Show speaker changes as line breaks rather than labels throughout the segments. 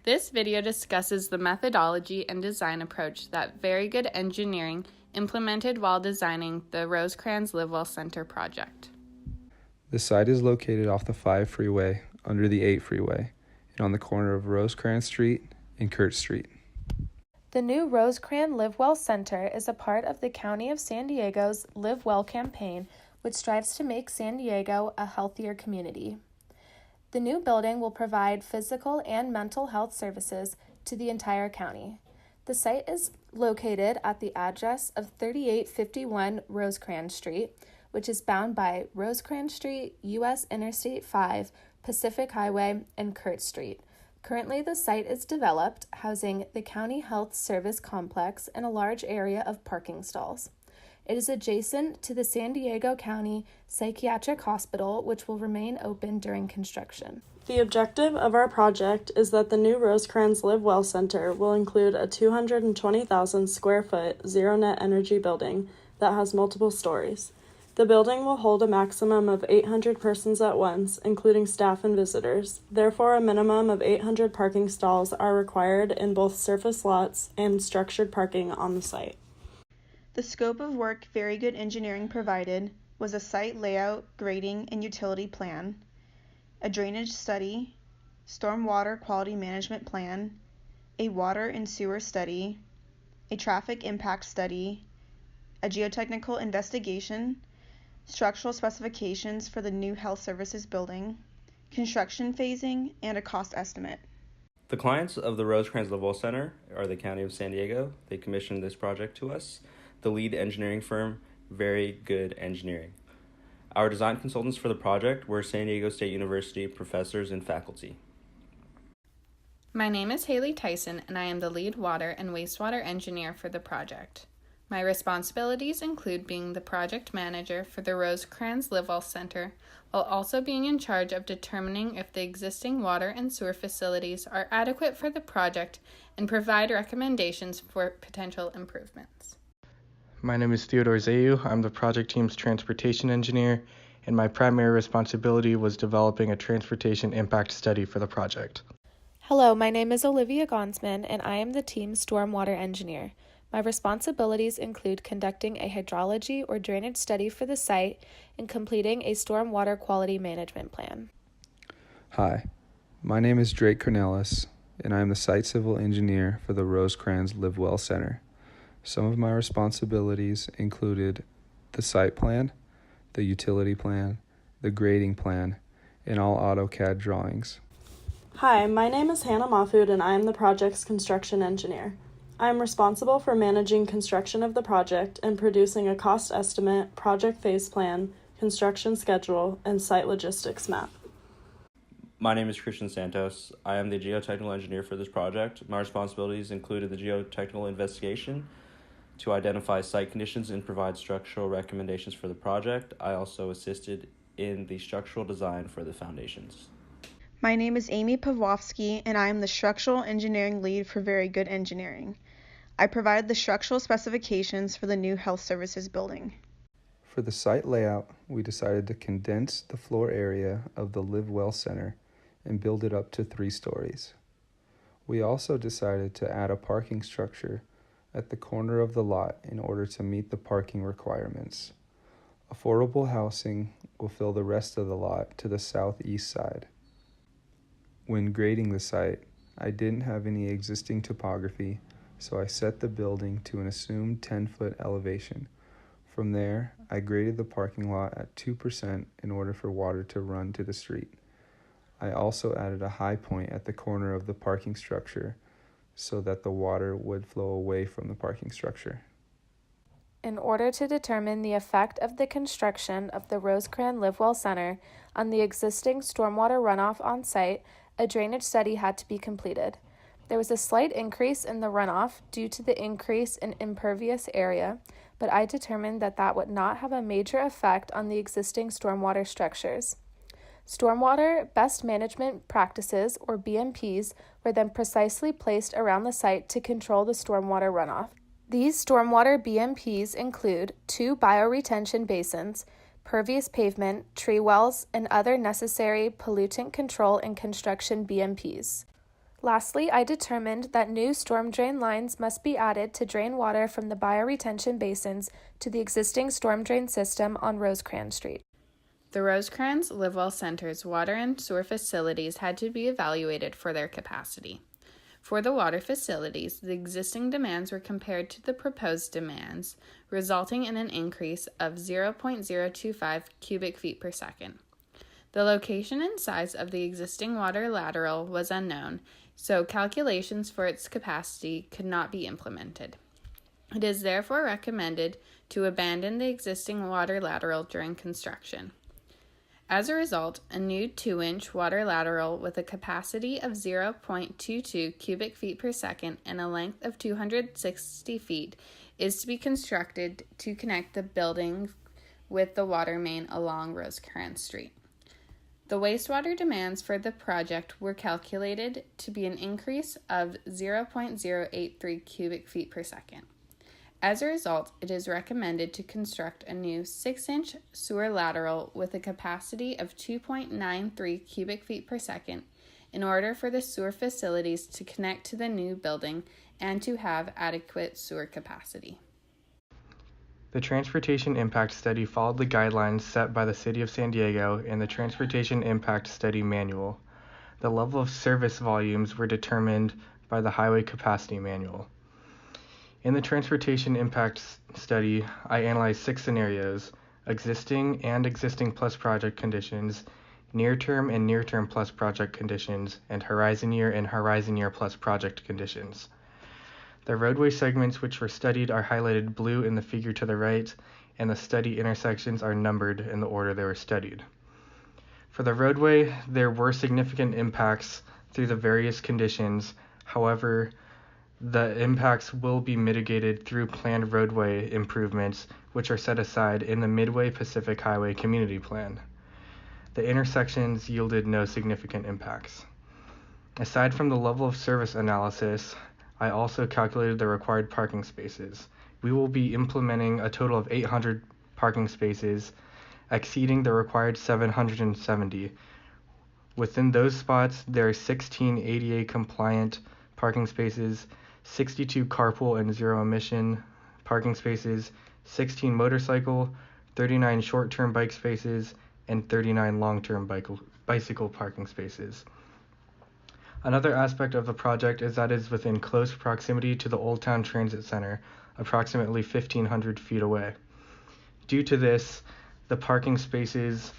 This video discusses the methodology and design approach that Very Good Engineering implemented while designing the Rosecrans Livewell Center project.
The site is located off the 5 freeway under the 8 freeway and on the corner of Rosecrans Street and Kurt Street.
The new Rosecrans Livewell Center is a part of the County of San Diego's Live Well campaign, which strives to make San Diego a healthier community. The new building will provide physical and mental health services to the entire county. The site is located at the address of 3851 Rosecrans Street, which is bound by Rosecrans Street, U.S. Interstate 5, Pacific Highway, and Kurt Street. Currently, the site is developed, housing the County Health Service Complex and a large area of parking stalls. It is adjacent to the San Diego County Psychiatric Hospital, which will remain open during construction.
The objective of our project is that the new Rosecrans Live Well Center will include a 220,000 square foot zero-net energy building that has multiple stories. The building will hold a maximum of 800 persons at once, including staff and visitors. Therefore, a minimum of 800 parking stalls are required in both surface lots and structured parking on the site.
The scope of work Very Good Engineering provided was a site layout, grading, and utility plan, a drainage study, stormwater quality management plan, a water and sewer study, a traffic impact study, a geotechnical investigation, structural specifications for the new health services building, construction phasing, and a cost estimate.
The clients of the Rosecrans Livewell Center are the County of San Diego. They commissioned this project to us. The lead engineering firm, Very Good Engineering. Our design consultants for the project were San Diego State University professors and faculty.
My name is Haley Tyson, and I am the lead water and wastewater engineer for the project. My responsibilities include being the project manager for the Rosecrans Livewell Center, while also being in charge of determining if the existing water and sewer facilities are adequate for the project and provide recommendations for potential improvements.
My name is Theodore Zayu. I'm the project team's transportation engineer, and my primary responsibility was developing a transportation impact study for the project.
Hello, my name is Olivia Gonsman, and I am the team's stormwater engineer. My responsibilities include conducting a hydrology or drainage study for the site and completing a stormwater quality management plan.
Hi, my name is Drake Cornelis, and I am the site civil engineer for the Rosecrans Livewell Center. Some of my responsibilities included the site plan, the utility plan, the grading plan, and all AutoCAD drawings.
Hi, my name is Hannah Mahfood, and I am the project's construction engineer. I am responsible for managing construction of the project and producing a cost estimate, project phase plan, construction schedule, and site logistics map.
My name is Christian Santos. I am the geotechnical engineer for this project. My responsibilities included the geotechnical investigation to identify site conditions and provide structural recommendations for the project. I also assisted in the structural design for the foundations.
My name is Amy Pawlowski, and I am the structural engineering lead for Very Good Engineering. I provided the structural specifications for the new health services building.
For the site layout, we decided to condense the floor area of the Live Well Center and build it up to 3 stories. We also decided to add a parking structure at the corner of the lot in order to meet the parking requirements. Affordable housing will fill the rest of the lot to the southeast side. When grading the site, I didn't have any existing topography, so I set the building to an assumed 10-foot elevation. From there, I graded the parking lot at 2% in order for water to run to the street. I also added a high point at the corner of the parking structure so that the water would flow away from the parking structure.
In order to determine the effect of the construction of the Rosecrans Livewell Center on the existing stormwater runoff on site, a drainage study had to be completed. There was a slight increase in the runoff due to the increase in impervious area, but I determined that that would not have a major effect on the existing stormwater structures. Stormwater Best Management Practices, or BMPs, were then precisely placed around the site to control the stormwater runoff. These stormwater BMPs include 2 bioretention basins, pervious pavement, tree wells, and other necessary pollutant control and construction BMPs. Lastly, I determined that new storm drain lines must be added to drain water from the bioretention basins to the existing storm drain system on Rosecrans Street.
The Rosecrans Livewell Center's water and sewer facilities had to be evaluated for their capacity. For the water facilities, the existing demands were compared to the proposed demands, resulting in an increase of 0.025 cubic feet per second. The location and size of the existing water lateral was unknown, so calculations for its capacity could not be implemented. It is therefore recommended to abandon the existing water lateral during construction. As a result, a new 2-inch water lateral with a capacity of 0.22 cubic feet per second and a length of 260 feet is to be constructed to connect the building with the water main along Rosecrans Street. The wastewater demands for the project were calculated to be an increase of 0.083 cubic feet per second. As a result, it is recommended to construct a new 6-inch sewer lateral with a capacity of 2.93 cubic feet per second in order for the sewer facilities to connect to the new building and to have adequate sewer capacity.
The Transportation Impact Study followed the guidelines set by the City of San Diego and the Transportation Impact Study Manual. The level of service volumes were determined by the Highway Capacity Manual. In the Transportation Impact Study, I analyzed 6 scenarios: existing and existing plus project conditions, near-term and near-term plus project conditions, and horizon year plus project conditions. The roadway segments which were studied are highlighted blue in the figure to the right, and the study intersections are numbered in the order they were studied. For the roadway, there were significant impacts through the various conditions. However, the impacts will be mitigated through planned roadway improvements, which are set aside in the Midway Pacific Highway Community Plan. The intersections yielded no significant impacts. Aside from the level of service analysis, I also calculated the required parking spaces. We will be implementing a total of 800 parking spaces, exceeding the required 770. Within those spots, there are 16 ADA compliant parking spaces, 62 carpool and zero emission parking spaces, 16 motorcycle, 39 short-term bike spaces, and 39 long-term bicycle parking spaces. Another aspect of the project is that it is within close proximity to the Old Town Transit Center, approximately 1,500 feet away. Due to this, the parking spaces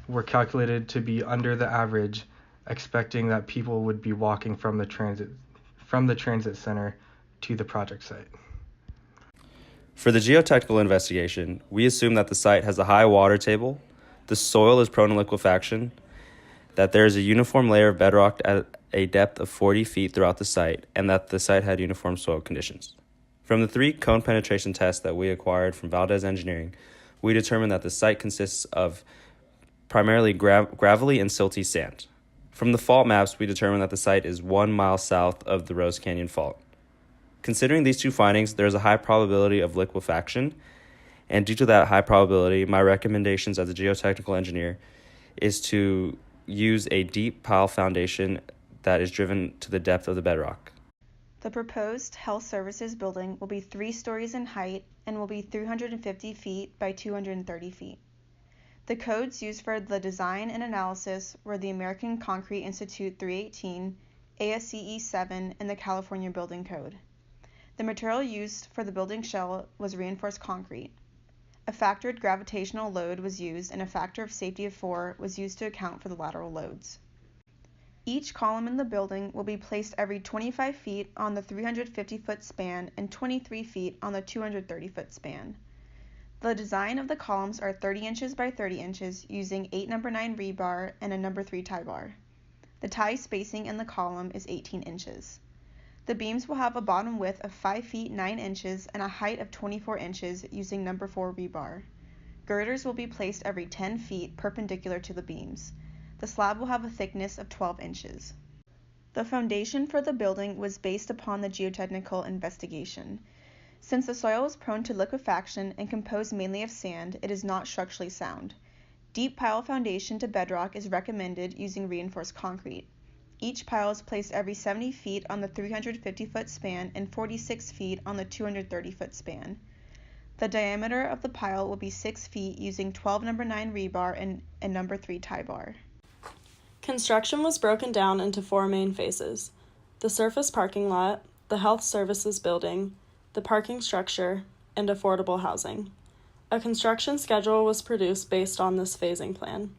were calculated to be under the average, expecting that people would be walking from the transit center to the project site.
For the geotechnical investigation, we assume that the site has a high water table, the soil is prone to liquefaction, that there is a uniform layer of bedrock at a depth of 40 feet throughout the site, and that the site had uniform soil conditions. From the 3 cone penetration tests that we acquired from Valdez Engineering, we determined that the site consists of primarily gravelly and silty sand. From the fault maps, we determined that the site is 1 mile south of the Rose Canyon Fault. Considering these 2 findings, there is a high probability of liquefaction, and due to that high probability, my recommendations as a geotechnical engineer is to use a deep pile foundation that is driven to the depth of the bedrock.
The proposed health services building will be 3 stories in height and will be 350 feet by 230 feet. The codes used for the design and analysis were the American Concrete Institute 318, ASCE 7, and the California Building Code. The material used for the building shell was reinforced concrete. A factored gravitational load was used, and a factor of safety of 4 was used to account for the lateral loads. Each column in the building will be placed every 25 feet on the 350-foot span and 23 feet on the 230-foot span. The design of the columns are 30 inches by 30 inches using 8 No. 9 rebar and a No. 3 tie bar. The tie spacing in the column is 18 inches. The beams will have a bottom width of 5 feet 9 inches and a height of 24 inches using No. 4 rebar. Girders will be placed every 10 feet perpendicular to the beams. The slab will have a thickness of 12 inches. The foundation for the building was based upon the geotechnical investigation. Since the soil is prone to liquefaction and composed mainly of sand, it is not structurally sound. Deep pile foundation to bedrock is recommended using reinforced concrete. Each pile is placed every 70 feet on the 350-foot span and 46 feet on the 230-foot span. The diameter of the pile will be 6 feet using 12 number 9 rebar and a number 3 tie bar.
Construction was broken down into 4 main phases: the surface parking lot, the health services building, the parking structure, and affordable housing. A construction schedule was produced based on this phasing plan.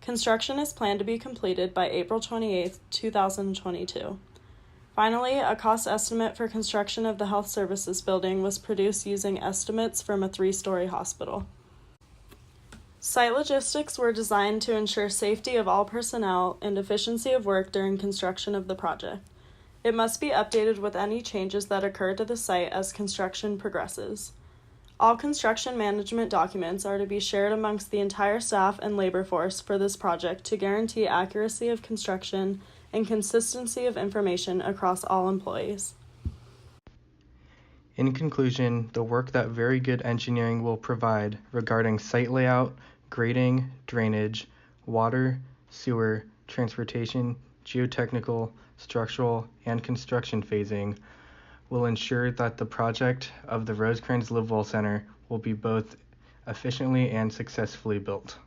Construction is planned to be completed by April 28, 2022. Finally, a cost estimate for construction of the health services building was produced using estimates from a 3-story hospital. Site logistics were designed to ensure safety of all personnel and efficiency of work during construction of the project. It must be updated with any changes that occur to the site as construction progresses. All construction management documents are to be shared amongst the entire staff and labor force for this project to guarantee accuracy of construction and consistency of information across all employees.
In conclusion, the work that Very Good Engineering will provide regarding site layout, grading, drainage, water, sewer, transportation, geotechnical, structural, and construction phasing will ensure that the project of the Rosecrans Live Well Center will be both efficiently and successfully built.